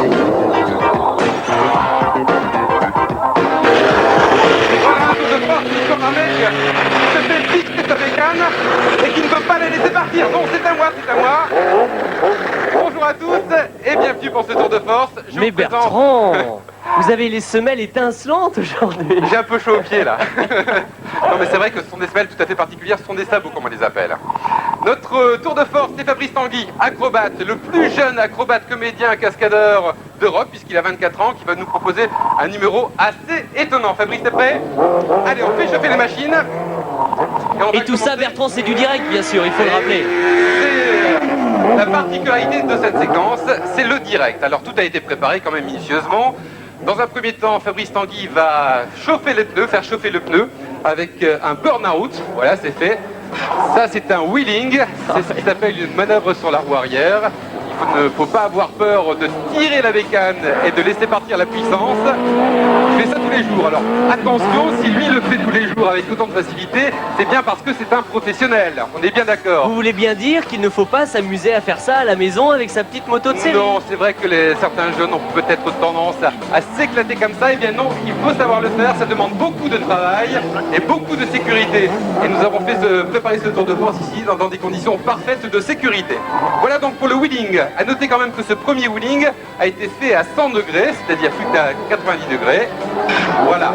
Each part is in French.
Voilà un tour de force qui comme un mec qui se fait fixer sa bécane et qui ne veut pas la laisser partir. Non, c'est à moi, c'est à moi. Bonjour à tous et bienvenue pour ce tour de force. Mais Bertrand, vous avez les semelles étincelantes aujourd'hui. J'ai un peu chaud aux pieds là. Non mais c'est vrai que ce sont des semelles tout à fait particulières, ce sont des sabots comme on les appelle. Notre tour de force, c'est Fabrice Tanguy, acrobate, le plus jeune acrobate, comédien, cascadeur d'Europe, puisqu'il a 24 ans, qui va nous proposer un numéro assez étonnant. Fabrice, t'es prêt? Allez, on fait chauffer les machines. Et tout ça, Bertrand, c'est du direct, bien sûr, il faut le rappeler. C'est la particularité de cette séquence, c'est le direct. Alors tout a été préparé quand même minutieusement. Dans un premier temps, Fabrice Tanguy va chauffer les pneus, faire chauffer le pneu avec un burn-out. Voilà, c'est fait. Ça, c'est un wheeling. C'est ce qui s'appelle une manœuvre sur la roue arrière. Il ne faut pas avoir peur de tirer la bécane et de laisser partir la puissance. Je fais ça tous les jours. Alors attention, si lui le fait tous les jours avec autant de facilité, c'est bien parce que c'est un professionnel. On est bien d'accord. Vous voulez bien dire qu'il ne faut pas s'amuser à faire ça à la maison avec sa petite moto de série? Non, c'est vrai que certains jeunes ont peut-être tendance à s'éclater comme ça. Eh bien non, il faut savoir le faire. Ça demande beaucoup de travail et beaucoup de sécurité. Et nous avons préparé ce tour de force ici dans des conditions parfaites de sécurité. Voilà donc pour le wheeling. A noter quand même que ce premier wheeling a été fait à 100 degrés, c'est-à-dire plus qu'à 90 degrés. Voilà.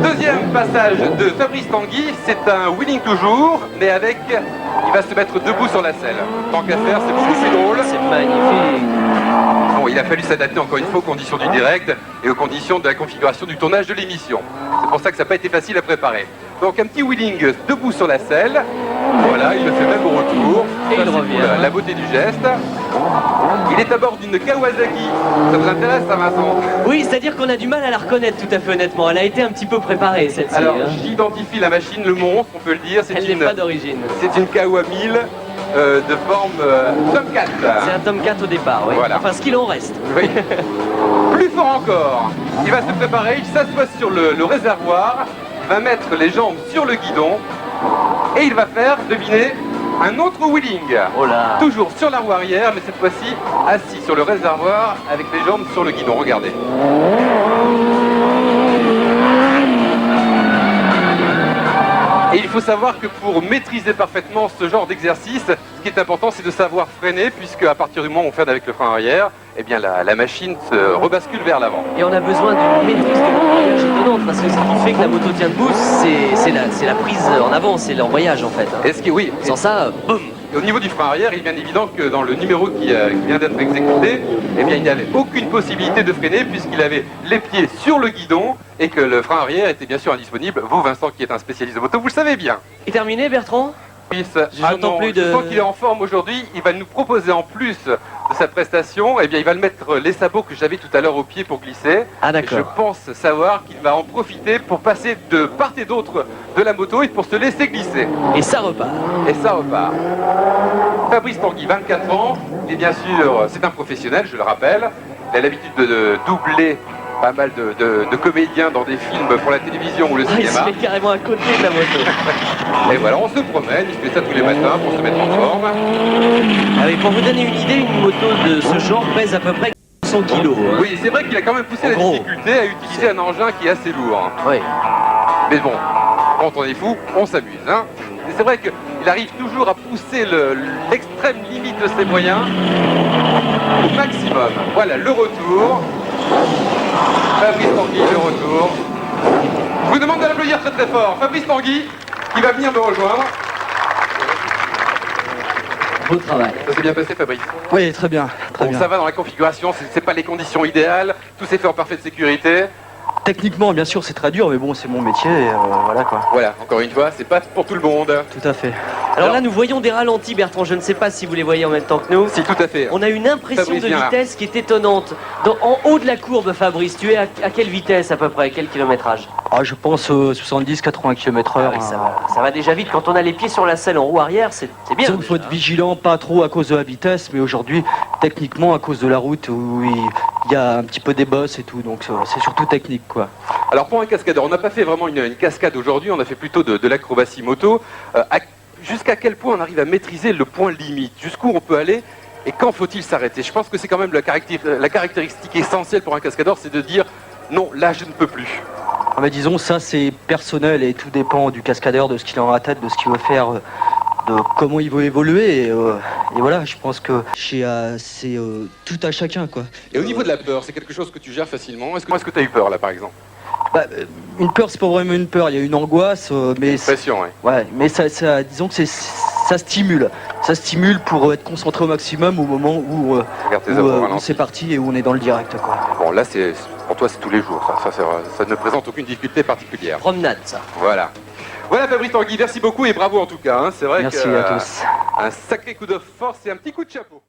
Deuxième passage de Fabrice Tanguy, c'est un wheeling toujours, mais avec... Il va se mettre debout sur la selle. Tant qu'à faire, c'est beaucoup plus drôle. C'est magnifique. Bon, il a fallu s'adapter encore une fois aux conditions du direct et aux conditions de la configuration du tournage de l'émission. C'est pour ça que ça n'a pas été facile à préparer. Donc un petit wheeling debout sur la selle. Voilà, il le fait même au retour. Et ça, il revient. La beauté du geste. Il est à bord d'une Kawasaki. Ça vous intéresse, ça, Vincent? Oui, c'est-à-dire qu'on a du mal à la reconnaître tout à fait honnêtement. Elle a été un petit peu préparée, celle-ci. Alors, hein. j'identifie la machine, le monstre, on peut le dire. Elle n'est pas d'origine. C'est une Kawa 1000 de forme Tomcat. C'est un Tomcat au départ, oui. Voilà. Enfin, ce qu'il en reste. Oui. Plus fort encore. Il va se préparer, il s'assoit sur le réservoir, va mettre les jambes sur le guidon et il va faire, devinez, un autre wheeling. Oh là. Toujours sur la roue arrière, mais cette fois-ci assis sur le réservoir avec les jambes sur le guidon. Regardez. Et il faut savoir que pour maîtriser parfaitement ce genre d'exercice, ce qui est important, c'est de savoir freiner, puisque à partir du moment où on freine avec le frein arrière, eh bien la machine se rebascule vers l'avant. Et on a besoin d'une maîtrise de l'embrayage étonnante, parce que ce qui fait que la moto tient debout, c'est la prise en avant, c'est l'embrayage en fait. Est-ce que oui. Sans ça, boum. Et au niveau du frein arrière, il est bien évident que dans le numéro qui vient d'être exécuté, eh bien, il n'y avait aucune possibilité de freiner puisqu'il avait les pieds sur le guidon et que le frein arrière était bien sûr indisponible. Vous, Vincent, qui êtes un spécialiste de moto, vous le savez bien. Et terminé, Bertrand? J'entends plus de... Je sens qu'il est en forme aujourd'hui. Il va nous proposer en plus de sa prestation, eh bien, il va le mettre les sabots que j'avais tout à l'heure au pied pour glisser. Ah d'accord. Je pense savoir qu'il va en profiter pour passer de part et d'autre de la moto et pour se laisser glisser. Et ça repart. Et ça repart. Fabrice Tanguy, 24 ans, et bien sûr, c'est un professionnel, je le rappelle. Il a l'habitude de doubler pas mal de comédiens dans des films pour la télévision ou le Ah, il cinéma. se met carrément à côté de la moto. Et voilà, on se promène, il fait ça tous les matins pour se mettre en forme. Ah oui, pour vous donner une idée, une moto de ce genre pèse à peu près 100 kilos. Hein. Oui, c'est vrai qu'il a quand même poussé la gros. difficulté à utiliser un engin qui est assez lourd. Oui. Mais bon, quand on est fou, on s'amuse. Hein. Et c'est vrai qu'il arrive toujours à pousser l'extrême limite de ses moyens au maximum. Voilà, le retour. Fabrice Tanguy, le retour. Je vous demande de l'applaudir très très fort. Fabrice Tanguy, qui va venir me rejoindre. Beau travail. Ça s'est bien passé, Fabrice? Oui, très bien, très Bon, bien. ça va dans la configuration, c'est pas les conditions idéales, tout s'est fait en parfaite sécurité. Techniquement, bien sûr, c'est très dur, mais bon, c'est mon métier, et voilà quoi. Voilà, encore une fois, c'est pas pour tout le monde. Tout à fait. Alors là, nous voyons des ralentis, Bertrand. Je ne sais pas si vous les voyez en même temps que nous. Si, tout à fait. On a une impression Fabrice, de viens là. vitesse qui est étonnante. En haut de la courbe, Fabrice, tu es à quelle vitesse à peu près? Quel kilométrage? Ah, je pense 70-80 km/h. Ah oui, ça va déjà vite. Quand on a les pieds sur la selle en roue arrière, c'est bien. Il faut être vigilant, pas trop à cause de la vitesse, mais aujourd'hui, techniquement, à cause de la route où il y a un petit peu des bosses et tout, donc c'est surtout technique quoi. Alors pour un cascadeur, on n'a pas fait vraiment une cascade aujourd'hui, on a fait plutôt de l'acrobatie moto. Jusqu'à quel point on arrive à maîtriser le point limite? Jusqu'où on peut aller? Et quand faut-il s'arrêter? Je pense que c'est quand même la caractéristique essentielle pour un cascadeur, c'est de dire non, là je ne peux plus. Ah bah disons, ça c'est personnel et tout dépend du cascadeur, de ce qu'il a en tête, de ce qu'il veut faire, de comment il veut évoluer. Et voilà, je pense que c'est tout à chacun, quoi. Et au niveau de la peur, c'est quelque chose que tu gères facilement. Est-ce que tu as eu peur là par exemple? Bah, une peur, c'est pas vraiment une peur, il y a une angoisse, mais Pression, oui. ouais, mais disons que ça stimule. Ça stimule pour être concentré au maximum au moment où c'est parti et où on est dans le direct, quoi. Bon, là, pour toi, c'est tous les jours. Ça ne présente aucune difficulté particulière. Promenade, ça. Voilà. Voilà, Fabrice Tanguy, merci beaucoup et bravo en tout cas. Hein. C'est vrai Merci à tous. Un sacré coup de force et un petit coup de chapeau.